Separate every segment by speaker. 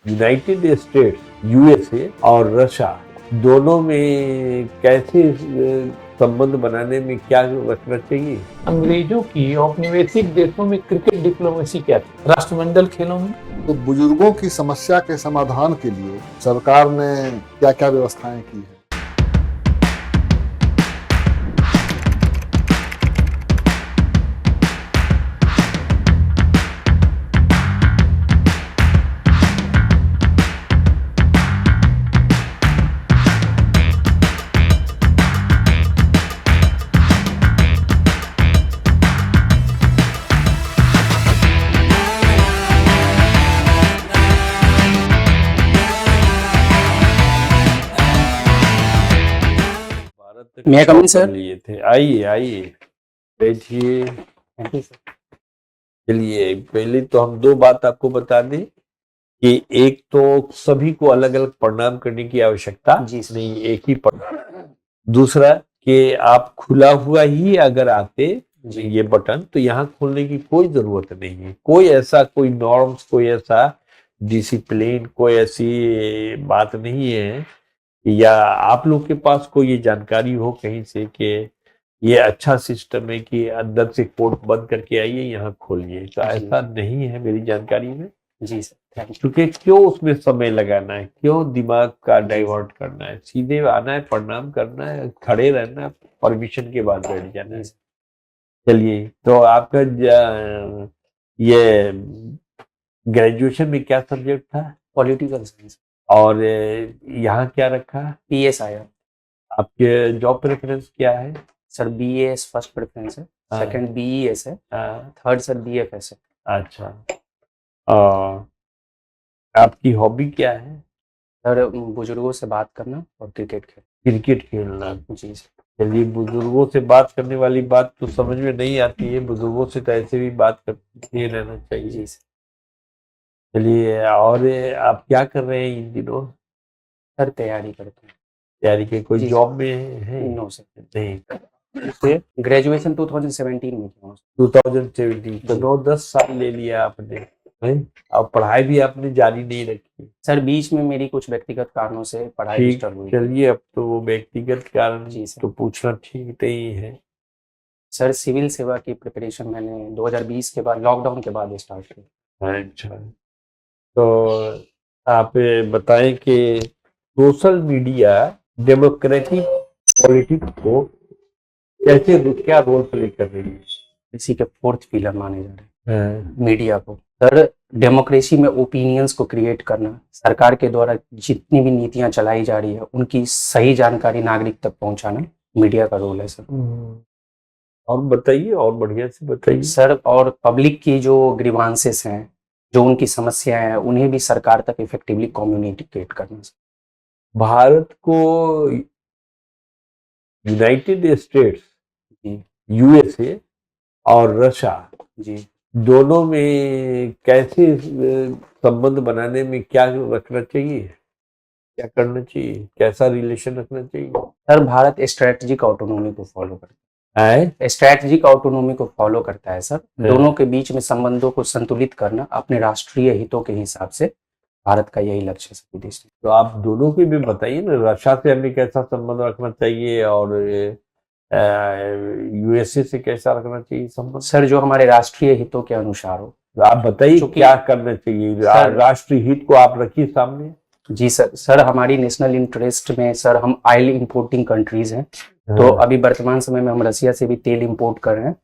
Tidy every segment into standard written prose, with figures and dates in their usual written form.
Speaker 1: United states, USA और Russia दोनों में कैसे संबंध बनाने में क्या रखना चाहिए?
Speaker 2: अंग्रेजों की औपनिवेशिक देशों में क्रिकेट डिप्लोमेसी क्या थी, राष्ट्रमंडल खेलों में।
Speaker 3: तो बुजुर्गों की समस्या के समाधान के लिए सरकार ने क्या क्या व्यवस्थाएं की है?
Speaker 1: May I
Speaker 4: come in, sir?
Speaker 1: लिए थे, आइए आइए बैठिए।
Speaker 4: Thank you sir.
Speaker 1: चलिए, पहले तो हम दो बात आपको बता दें कि एक तो सभी को अलग अलग प्रणाम करने की आवश्यकता नहीं, एक ही प्रणाम। दूसरा कि आप खुला हुआ ही अगर आते ये बटन तो यहाँ खोलने की कोई जरूरत नहीं है। कोई ऐसा कोई नॉर्म्स, कोई ऐसा डिसिप्लिन, कोई ऐसी बात नहीं है या आप लोग के पास कोई ये जानकारी हो कहीं से कि ये अच्छा सिस्टम है कि अंदर से कोड बंद करके आइए यहाँ खोलिए, तो ऐसा नहीं है मेरी जानकारी में।
Speaker 4: जी सर, थैंक यू।
Speaker 1: क्योंकि क्यों उसमें समय लगाना है, क्यों दिमाग का डाइवर्ट करना है, सीधे आना है, प्रणाम करना है, खड़े रहना है, परमिशन के बाद बैठ जाना है। चलिए, तो आपका ये ग्रेजुएशन में क्या सब्जेक्ट था?
Speaker 4: Political science.
Speaker 1: और यहाँ क्या रखा?
Speaker 4: पीएस आया। आपके
Speaker 1: जॉब प्रेफरेंस क्या है?
Speaker 4: सर बीएस फर्स्ट प्रेफरेंस है, सेकंड बीईएस है, थर्ड सर बीएफएस है।
Speaker 1: अच्छा, आपकी हॉबी क्या है?
Speaker 4: सर बुजुर्गों से बात करना और क्रिकेट
Speaker 1: खेलना।
Speaker 4: जी सर।
Speaker 1: चलिए, बुजुर्गों से बात करने वाली बात तो समझ में नहीं आती है, बुजुर्गों से तो ऐसे भी बात करते रहना चाहिए।
Speaker 4: जी सर।
Speaker 1: चलिए, और आप क्या कर रहे हैं इन दिनों?
Speaker 4: सर तैयारी करते हैं।
Speaker 1: तैयारी के कोई जॉब में है?
Speaker 4: नो सर,
Speaker 1: नहीं।
Speaker 4: ग्रेजुएशन 2017 में किया।
Speaker 1: 2017, तो 9-10 साल ले लिया आपने, और पढ़ाई भी आपने जारी नहीं रखी?
Speaker 4: सर बीच में मेरी कुछ व्यक्तिगत कारणों से पढ़ाई डिस्टर्ब हुई।
Speaker 1: चलिए, अब तो वो व्यक्तिगत कारण
Speaker 4: जी सर,
Speaker 1: तो पूछना ठीक नहीं है।
Speaker 4: सर सिविल सेवा की प्रिपरेशन मैंने 2020 के बाद, लॉकडाउन के बाद स्टार्ट की।
Speaker 1: अच्छा, तो आप बताएं कि सोशल मीडिया डेमोक्रेटिक पॉलिटिक्स को कैसे, क्या रोल प्ले कर रही है?
Speaker 4: इसी के फोर्थ पिलर माने जा रहे हैं मीडिया को। सर डेमोक्रेसी में ओपिनियंस को क्रिएट करना, सरकार के द्वारा जितनी भी नीतियां चलाई जा रही है उनकी सही जानकारी नागरिक तक पहुंचाना मीडिया का रोल है सर।
Speaker 1: और बताइए, और बढ़िया से बताइए
Speaker 4: सर। और पब्लिक की जो ग्रीवांसेस हैं, जो उनकी समस्याएं हैं, उन्हें भी सरकार तक इफेक्टिवली कम्युनिकेट करना सर।
Speaker 1: भारत को यूनाइटेड स्टेट्स, यूएसए और रशिया
Speaker 4: जी
Speaker 1: दोनों में कैसे संबंध बनाने में क्या रखना चाहिए, क्या करना चाहिए, कैसा रिलेशन रखना चाहिए?
Speaker 4: सर भारत स्ट्रेटेजिक ऑटोनॉमी को फॉलो करता है। स्ट्रेटेजिक ऑटोनॉमी को फॉलो करता है सर। दोनों के बीच में संबंधों को संतुलित करना अपने राष्ट्रीय हितों के हिसाब से भारत का यही लक्ष्य है सभी देश में।
Speaker 1: तो आप दोनों के भी बताइए ना, रशिया से हमें कैसा संबंध रखना चाहिए और यूएसए से कैसा रखना चाहिए संबंध?
Speaker 4: सर जो हमारे राष्ट्रीय हितों के अनुसार हो।
Speaker 1: आप बताइए क्या करना चाहिए, राष्ट्रीय हित को आप रखिए सामने।
Speaker 4: जी सर। सर हमारी नेशनल इंटरेस्ट में सर हम ऑयल इंपोर्टिंग कंट्रीज हैं, तो अभी वर्तमान समय में हम रसिया से भी तेल इंपोर्ट कर रहे हैं।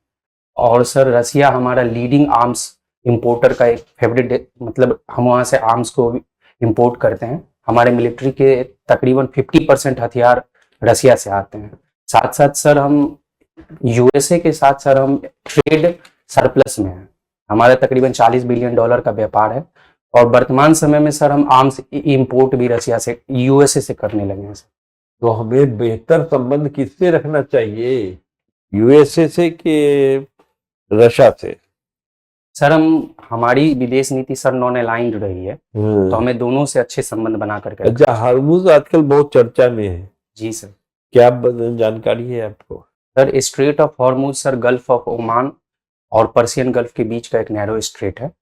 Speaker 4: और सर रसिया हमारा लीडिंग आर्म्स इंपोर्टर का एक फेवरेट, मतलब हम वहाँ से आर्म्स को इंपोर्ट करते हैं। हमारे मिलिट्री के तकरीबन 50% हथियार रसिया से आते हैं। साथ साथ सर हम यूएसए के साथ सर हम ट्रेड सरप्लस में हैं। हमारा तकरीबन $40 बिलियन का व्यापार है। और वर्तमान समय में सर हम आर्म्स इंपोर्ट भी रसिया से, यूएसए से करने लगे हैं सर।
Speaker 1: तो हमें बेहतर संबंध किससे रखना चाहिए, यूएसए से कि रशिया से?
Speaker 4: सर हमारी विदेश नीति सर नॉन अलाइंड रही है, तो हमें दोनों से अच्छे संबंध बना करके।
Speaker 1: अच्छा, हॉर्मुज आजकल बहुत चर्चा में है।
Speaker 4: जी सर।
Speaker 1: क्या जानकारी है आपको?
Speaker 4: Sir straight of Hormuz sir gulf of Oman और पर्शियन गल्फ के बीच का एक नैरो स्ट्रेट है।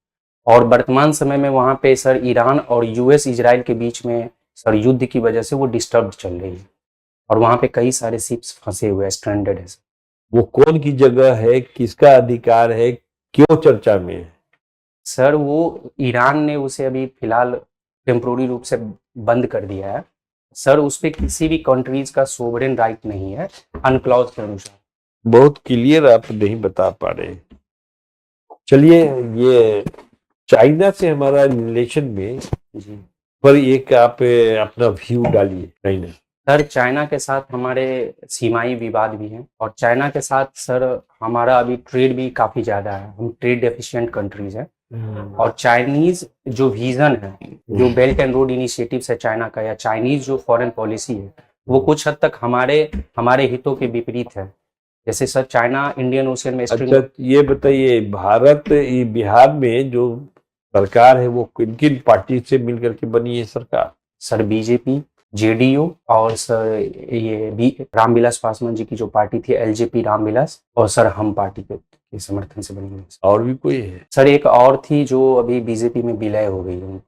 Speaker 4: और वर्तमान समय में वहाँ पे सर ईरान और यूएस इजराइल के बीच में सर युद्ध की वजह से वो डिस्टर्ब चल रही है और वहाँ पे कई सारे शिप्स फंसे हुए हैं, स्ट्रैंडेड है सर।
Speaker 1: वो कौन की जगह है, किसका अधिकार है, क्यों चर्चा में है?
Speaker 4: सर वो ईरान ने उसे अभी फिलहाल टेम्पोररी रूप से बंद कर दिया है सर। उस पे किसी भी कंट्रीज का सोवरेन राइट नहीं है अनक्लॉज के अनुसार।
Speaker 1: बहुत क्लियर आप नहीं बता पा रहे। चलिए, ये चाइना से हमारा रिलेशन में
Speaker 4: जी
Speaker 1: पर एक आप अपना व्यू डालिए। चाइना
Speaker 4: सर, चाइना के साथ हमारे सीमाई विवाद भी हैं और चाइना के साथ सर हमारा अभी ट्रेड भी काफी ज्यादा है। हम ट्रेड डेफिशिएंट कंट्रीज हैं और चाइनीज जो विजन है, जो बेल्ट एंड रोड इनिशिएटिव है चाइना का, या चाइनीज जो फॉरेन पॉलिसी है, वो कुछ हद तक हमारे हितों के विपरीत है। जैसे सर चाइना इंडियन ओशियन में
Speaker 1: अच्छा, ये बताइए, भारत ये बिहार में जो सरकार है वो किन किन पार्टी से मिलकर के बनी है सरकार?
Speaker 4: सर बीजेपी, जेडीयू और सर ये रामविलास पासवान जी की जो पार्टी थी एलजेपी रामविलास, और सर हम पार्टी के समर्थन से बनी है।
Speaker 1: और भी कोई है?
Speaker 4: सर एक और थी जो अभी बीजेपी में विलय हो गई है।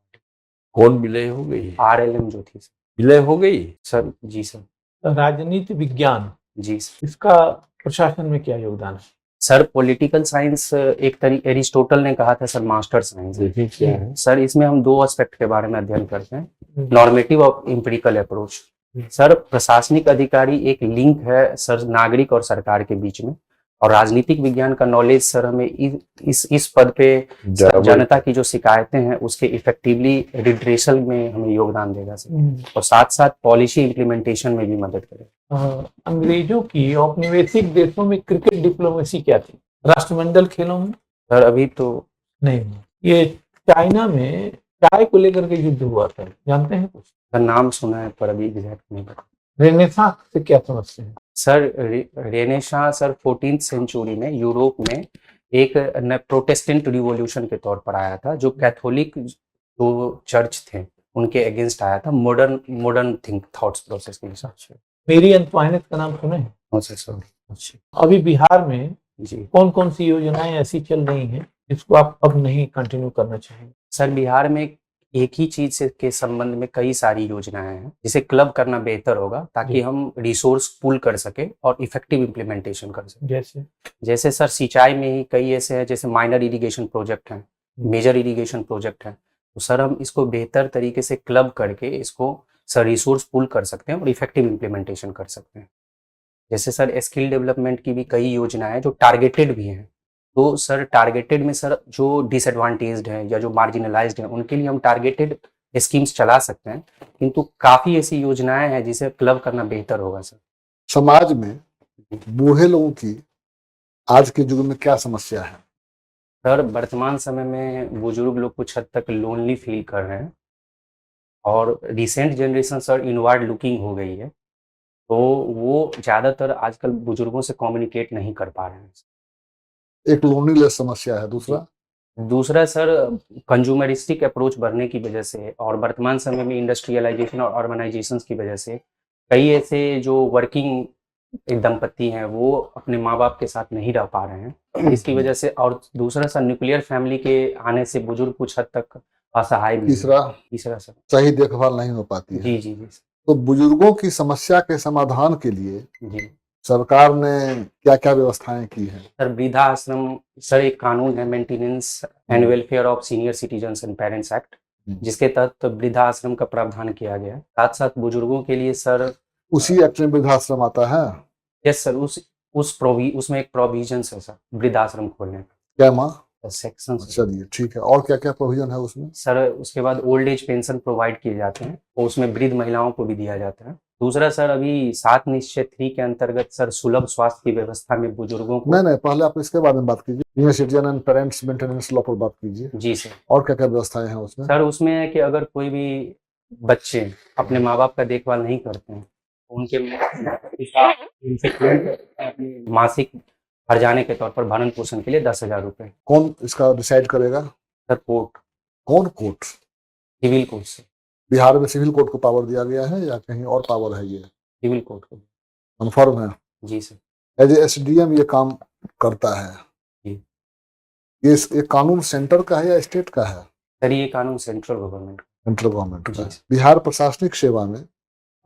Speaker 1: कौन विलय हो गई?
Speaker 4: आरएलएम जो थी
Speaker 1: विलय हो गई
Speaker 4: सर। जी सर।
Speaker 2: राजनीति विज्ञान,
Speaker 4: जी सर।
Speaker 2: इसका प्रशासन में क्या योगदान है?
Speaker 4: सर पॉलिटिकल साइंस एक तरीके एरिस्टोटल ने कहा था सर मास्टर साइंस है।
Speaker 1: क्या है?
Speaker 4: सर इसमें हम दो एस्पेक्ट के बारे में अध्ययन करते हैं, नॉर्मेटिव और एम्पिरिकल अप्रोच। सर प्रशासनिक अधिकारी एक लिंक है सर नागरिक और सरकार के बीच में, और राजनीतिक विज्ञान का नॉलेज सर हमें इस पद पे जनता की जो शिकायतें हैं उसके इफेक्टिवली रिड्रेसल में हमें योगदान देगा सर, और साथ साथ पॉलिसी इम्प्लीमेंटेशन में भी मदद करेगा।
Speaker 2: अंग्रेजों की औपनिवेशिक देशों में क्रिकेट डिप्लोमेसी क्या थी? राष्ट्रमंडल खेलों में
Speaker 4: सर अभी तो
Speaker 2: नहीं। ये चाइना में चाय को लेकर के युद्ध हुआ था, जानते हैं कुछ?
Speaker 4: सर नाम सुना है पर अभी एग्जैक्ट नहीं पता।
Speaker 2: रेनेसां से क्या समझते हैं?
Speaker 4: Sir renaissance sir 14th century में यूरोप में एक प्रोटेस्टेंट रिवॉल्यूशन के तौर पर आया था, जो कैथोलिक जो चर्च थे उनके अगेंस्ट आया था, मॉडर्न थिंक थॉट्स प्रोसेस के हिसाब से।
Speaker 2: मेरी अंतवानियत का नाम सुने हैं?
Speaker 4: सर
Speaker 2: अच्छा। अभी बिहार में
Speaker 4: जी
Speaker 2: कौन कौन सी योजनाएं ऐसी चल रही हैं जिसको आप अब नहीं कंटिन्यू करना चाहेंगे?
Speaker 4: सर बिहार में एक ही चीज से के संबंध में कई सारी योजनाएं हैं जिसे क्लब करना बेहतर होगा, ताकि हम रिसोर्स पूल कर सके और इफेक्टिव इम्प्लीमेंटेशन कर सके। जैसे सर सिंचाई में ही कई ऐसे हैं, जैसे माइनर इरिगेशन प्रोजेक्ट हैं, मेजर इरिगेशन प्रोजेक्ट हैं, तो सर हम इसको बेहतर तरीके से क्लब करके इसको सर रिसोर्स पूल कर सकते हैं और इफेक्टिव इम्प्लीमेंटेशन कर सकते हैं। जैसे सर स्किल डेवलपमेंट की भी कई योजनाएं हैं जो टारगेटेड भी हैं, तो सर टारगेटेड में सर जो डिसएडवांटेज्ड हैं या जो मार्जिनलाइज्ड हैं उनके लिए हम टारगेटेड स्कीम्स चला सकते हैं, किंतु काफी ऐसी योजनाएं हैं जिसे क्लब करना बेहतर होगा सर।
Speaker 3: समाज में बूढ़े लोगों की आज के युग में क्या समस्या है?
Speaker 4: सर वर्तमान समय में बुजुर्ग लोग कुछ हद तक लोनली फील कर रहे हैं और recent generation sir inward looking हो गई है, तो वो ज्यादातर आजकल बुजुर्गों से कम्युनिकेट नहीं कर पा रहे हैं।
Speaker 3: एक लोनलीनेस समस्या है।
Speaker 4: दूसरा सर कंज्यूमरिस्टिक अप्रोच बढ़ने की वजह से और वर्तमान समय में इंडस्ट्रियलाइजेशन और अर्बनाइजेशन की वजह से कई ऐसे जो वर्किंग दंपति हैं वो अपने माँ बाप के साथ नहीं रह पा रहे हैं इसकी वजह से। और दूसरा सर न्यूक्लियर फैमिली के आने से बुजुर्ग कुछ हद तक असहाय भी। तीसरा सर
Speaker 3: सही देखभाल नहीं हो पाती है।
Speaker 4: जी।
Speaker 3: तो बुजुर्गों की समस्या के समाधान के लिए
Speaker 4: जी
Speaker 3: सरकार ने क्या क्या व्यवस्थाएं की हैं?
Speaker 4: सर वृद्धा आश्रम सर एक कानून है, maintenance and welfare of senior citizens and parents act, जिसके तहत वृद्धा आश्रम का प्रावधान किया गया है। साथ साथ बुजुर्गों के लिए सर
Speaker 3: उसी एक्ट में वृद्धाश्रम आता है?
Speaker 4: यस सर, उसमें एक प्रोविजन है सर वृद्धाश्रम खोलने का।
Speaker 3: क्या माँ
Speaker 4: सेक्शन?
Speaker 3: चलिए ठीक है। और क्या क्या प्रोविजन है उसमें?
Speaker 4: सर उसके बाद ओल्ड एज पेंशन प्रोवाइड किए जाते हैं और उसमें वृद्ध महिलाओं को भी दिया जाता है। दूसरा सर अभी 7 निश्चय 3 के अंतर्गत सर सुलभ स्वास्थ्य की व्यवस्था में बुजुर्गों को।
Speaker 3: नहीं, पहले आप इसके बारे में बात कीजिए। Senior citizen and parents maintenance law पर बात कीजिए।
Speaker 4: जी सर। और
Speaker 3: क्या क्या व्यवस्थाएं हैं उसमें?
Speaker 4: सर उसमें है कि अगर कोई भी बच्चे अपने माँ बाप का देखभाल नहीं करते हैं, उनके मासिक हर्जाने के तौर पर भरण पोषण के लिए 10,000 रुपए।
Speaker 3: कौन इसका डिसाइड करेगा?
Speaker 4: Sir court.
Speaker 3: कौन कोर्ट?
Speaker 4: सिविल कोर्ट से।
Speaker 3: बिहार में सिविल कोर्ट को पावर दिया गया है या कहीं और पावर है? ये
Speaker 4: सिविल कोर्ट को
Speaker 3: कन्फर्म है?
Speaker 4: जी सर।
Speaker 3: एज ए SDM ये काम करता है। ये कानून सेंटर का है या स्टेट का है?
Speaker 4: सर ये कानून सेंट्रल गवर्नमेंट।
Speaker 3: सेंट्रल गवर्नमेंट का
Speaker 4: जी।
Speaker 3: है। बिहार प्रशासनिक सेवा में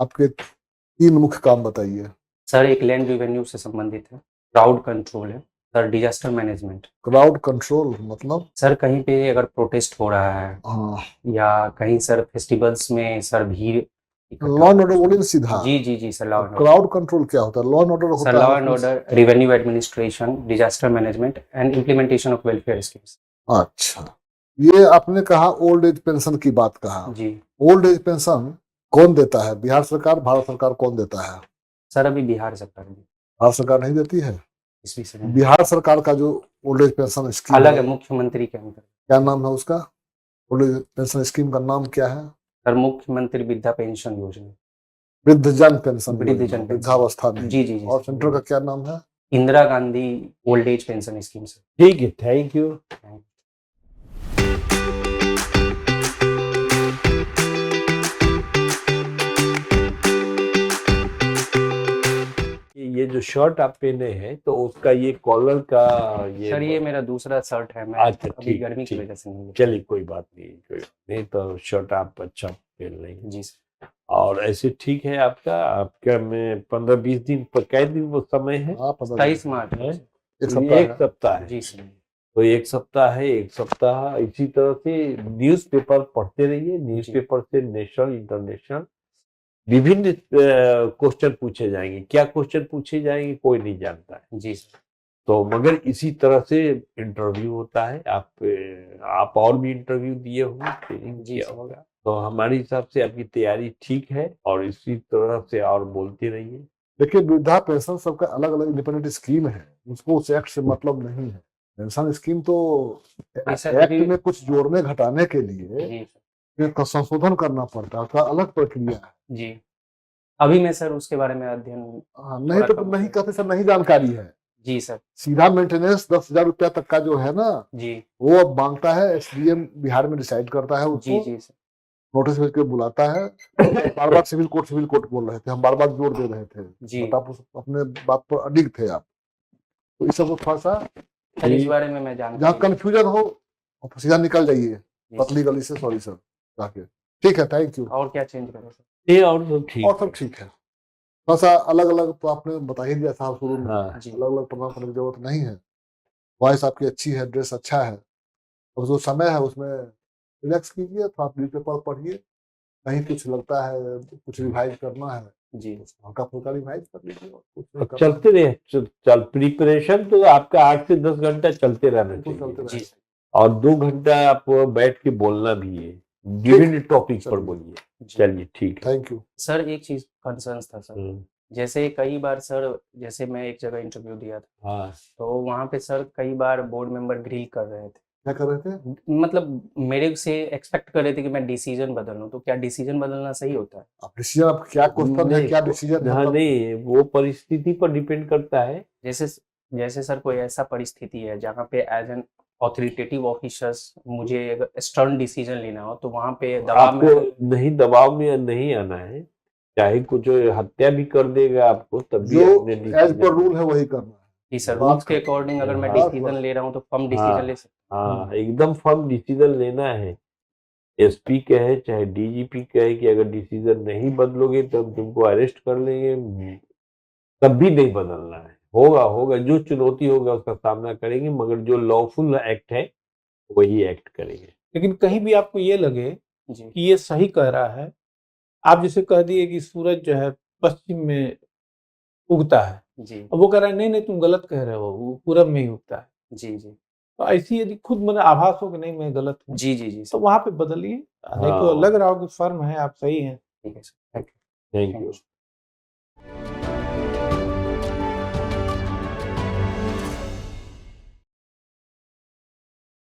Speaker 3: आपके 3 मुख्य काम बताइए।
Speaker 4: सर एक लैंड रेवेन्यू से संबंधित है, क्राउड कंट्रोल है, sir disaster management.
Speaker 3: Crowd control मतलब?
Speaker 4: सर कहीं पे अगर प्रोटेस्ट हो रहा है
Speaker 3: हाँ,
Speaker 4: या कहीं सर फेस्टिवल्स में सर भीड़ इकट्ठा-
Speaker 3: लॉ एंड ऑर्डर बोलिए सीधा।
Speaker 4: जी जी जी sir, law and order.
Speaker 3: Crowd control क्या होता है? लॉ एंड ऑर्डर
Speaker 4: सर
Speaker 3: होता
Speaker 4: लॉ
Speaker 3: है
Speaker 4: and order, revenue administration, disaster management and implementation of welfare schemes.
Speaker 3: अच्छा, ये आपने कहा ओल्ड एज पेंशन की बात कहा।
Speaker 4: जी
Speaker 3: ओल्ड एज पेंशन कौन देता है? बिहार सरकार, भारत सरकार कौन देता है?
Speaker 4: सर अभी बिहार सरकार ने
Speaker 3: भारत सरकार नहीं देती है।
Speaker 4: इस विषय में
Speaker 3: बिहार सरकार का जो ओल्ड एज पेंशन स्कीम
Speaker 4: अलग है, मुख्यमंत्री के अंदर।
Speaker 3: क्या नाम है उसका? ओल्ड एज पेंशन स्कीम का नाम क्या है?
Speaker 4: सर मुख्यमंत्री वृद्धा पेंशन योजना,
Speaker 3: वृद्धजन पेंशन
Speaker 4: वृद्धजन
Speaker 3: योजना,
Speaker 4: पेंशन।
Speaker 3: वृद्धावस्था में।
Speaker 4: जी जी जी
Speaker 3: और
Speaker 4: सर।
Speaker 3: सेंटर का क्या नाम है?
Speaker 4: Indira Gandhi old age pension scheme sir.
Speaker 1: ठीक है, थैंक यू। ये जो शर्ट आप पहने हैं तो उसका ये कॉलर का
Speaker 4: सर ये मेरा दूसरा शर्ट है, मैं
Speaker 1: अच्छा,
Speaker 4: अभी
Speaker 1: ठीक,
Speaker 4: गर्मी की
Speaker 1: ठीक।
Speaker 4: वजह से नहीं।
Speaker 1: चलिए कोई बात नहीं तो शर्ट आप अच्छा पहन रही हैं।
Speaker 4: जी सर।
Speaker 1: और ऐसे ठीक है आपका में 15-20 दिन पर कै दिन वो समय है?
Speaker 3: आप पता
Speaker 4: 23 मार्च
Speaker 1: है?
Speaker 3: एक सप्ताह
Speaker 1: एक
Speaker 3: है।
Speaker 1: सप्ताह है।
Speaker 4: जी सर।
Speaker 1: तो एक सप्ताह है, एक सप्ताह इसी तरह से न्यूज़पेपर पढ़ते रहिए। न्यूज़पेपर से नेशनल इंटरनेशनल विभिन्न क्वेश्चन पूछे जाएंगे। क्या क्वेश्चन पूछे जाएंगे कोई नहीं जानता है।
Speaker 4: जी सर।
Speaker 1: तो मगर इसी तरह से इंटरव्यू होता है। आप और भी इंटरव्यू दिए होंगे, ट्रेनिंग
Speaker 4: जी
Speaker 1: किया
Speaker 4: सर।
Speaker 1: होगा। तो हमारे हिसाब से आपकी तैयारी ठीक है और इसी तरह से और बोलते रहिए।
Speaker 3: देखिए, वृद्धा पेंशन सबका अलग अलग इंडिपेंडेंट स्कीम है, उसको उस एक्ट से मतलब नहीं है। पेंशन स्कीम तो
Speaker 4: ऐसा
Speaker 3: एक्ट
Speaker 4: अभी-
Speaker 3: में कुछ जोड़ने घटाने के लिए
Speaker 4: जी सर।
Speaker 3: फिर संशोधन करना पड़ता है, उसका अलग प्रक्रिया है।
Speaker 4: जी अभी मैं सर उसके बारे में अध्ययन।
Speaker 3: नहीं तो
Speaker 4: थोड़ा कम
Speaker 3: नहीं
Speaker 4: है।
Speaker 3: कहते सर, नहीं जानकारी है।
Speaker 4: जी सर।
Speaker 3: सीधा मेंटेनेंस 10,000 रुपया तक का जो है ना,
Speaker 4: जी
Speaker 3: वो अब मांगता है। एसडीएम बिहार में डिसाइड करता है
Speaker 4: जी
Speaker 3: उसको,
Speaker 4: जी सर।
Speaker 3: नोटिस भेज के बुलाता है। बार बार सिविल कोर्ट बोल रहे थे, हम बार बार जोर दे रहे थे,
Speaker 4: जी।
Speaker 3: बट आप अपने बात पर अडिग थे आप। तो इस सबको थोड़ा सा
Speaker 4: सर इस बारे में मैं
Speaker 3: जहाँ
Speaker 4: जानकारी।
Speaker 3: कंफ्यूजन हो सीधा निकल जाइए
Speaker 4: जी
Speaker 3: पतली गली से। सॉरी सर जाके। ठीक है, थैंक यू।
Speaker 4: और क्या चेंज करें सर?
Speaker 1: ये और सब ठीक
Speaker 3: और सब ठीक है। थोड़ा सा अलग अलग तो आपने बता ही दिया था शुरू में।
Speaker 1: हाँ।
Speaker 4: जी
Speaker 3: अलग अलग प्रणाम करने की जरूरत नहीं है। वॉइस आपकी अच्छी है, ड्रेस अच्छा है। अब जो समय है उसमें रिलैक्स कीजिए, थोड़ा न्यूज़पेपर पढ़िए। कहीं कुछ लगता है कुछ रिवाइज करना है,
Speaker 4: जी
Speaker 3: हल्का फुल्का रिवाइज कर लीजिए। और कुछ नहीं
Speaker 1: अब
Speaker 3: करना
Speaker 1: चलते रहे। चल प्रिपरेशन तो आपका 8 से 10 घंटा चलते रहना
Speaker 3: है, तो चलते
Speaker 1: चाहिए।
Speaker 3: रहे।
Speaker 4: जी
Speaker 1: और 2 घंटा आप बैठ के बोलना भी है, विभिन्न टॉपिक पर
Speaker 3: चलिए।
Speaker 1: बोलिए।
Speaker 4: जी।
Speaker 1: चलिए ठीक है।
Speaker 3: Thank you.
Speaker 4: सर एक चीज कंसर्न था सर,
Speaker 1: हम्म,
Speaker 4: जैसे कई बार सर, जैसे मैं एक जगह इंटरव्यू दिया था
Speaker 1: हाँ
Speaker 4: तो वहाँ पे सर कई बार बोर्ड मेंबर ग्रिल कर रहे थे।
Speaker 3: क्या कर रहे थे?
Speaker 4: मतलब मेरे से एक्सपेक्ट कर रहे थे कि मैं डिसीजन बदल लूं, तो क्या डिसीजन बदलना सही होता है?
Speaker 3: आप डिसीजन, आप क्या क्वेश्चन है, क्या डिसीजन है?
Speaker 1: हाँ
Speaker 3: मतलब
Speaker 1: नहीं, वो परिस्थिति पर डिपेंड करता है।
Speaker 4: जैसे जैसे सर कोई ऐसा परिस्थिति है जहाँ पे एज एन ऑथोरिटेटिव ऑफिसर्स मुझे स्टर्न डिसीजन लेना हो, तो वहाँ पे दबाव में।
Speaker 1: आपको नहीं, दबाव में नहीं आना है। चाहे कुछ हत्या भी कर देगा आपको तब भी
Speaker 3: जो
Speaker 1: अपने
Speaker 3: एज
Speaker 1: decision-
Speaker 3: पर रूल है वही करना है।
Speaker 4: जी सर,
Speaker 3: बात
Speaker 4: रूल्स के अकॉर्डिंग अगर मैं
Speaker 1: हाँ,
Speaker 4: डिसीजन ले रहा हूँ तो फर्म
Speaker 1: हाँ,
Speaker 4: डिसीजन ले सकता
Speaker 1: हाँ एकदम फर्म डिसीजन लेना है। एसपी कहे चाहे डीजीपी कहे कि अगर डिसीजन नहीं बदलोगे तो हम तुमको अरेस्ट कर लेंगे, तब भी नहीं बदलना है। होगा जो चुनौती होगा उसका सामना करेंगे, मगर जो लॉफुल एक्ट है वही एक्ट करेंगे।
Speaker 2: लेकिन कहीं भी आपको ये लगे
Speaker 4: हूँ। जी
Speaker 2: कि ये सही कह रहा है, आप जैसे कह दिए कि सूरज जो है पश्चिम में उगता है,
Speaker 4: जी
Speaker 2: अब वो कह रहा है नहीं नहीं तुम गलत कह रहे हो, वो पूरब में ही उगता है।
Speaker 4: जी जी
Speaker 2: तो ऐसी यदि खुद मन आभास हो कि नहीं मैं गलत हूँ,
Speaker 4: जी जी जी
Speaker 2: तो
Speaker 4: सर,
Speaker 2: वहां पे बदलिए। नहीं तो
Speaker 1: हाँ।
Speaker 2: लग रहा हो कि फर्म है आप सही हैं।
Speaker 4: ठीक है sir, thank you.
Speaker 1: Thank
Speaker 4: thank
Speaker 1: you.
Speaker 4: You.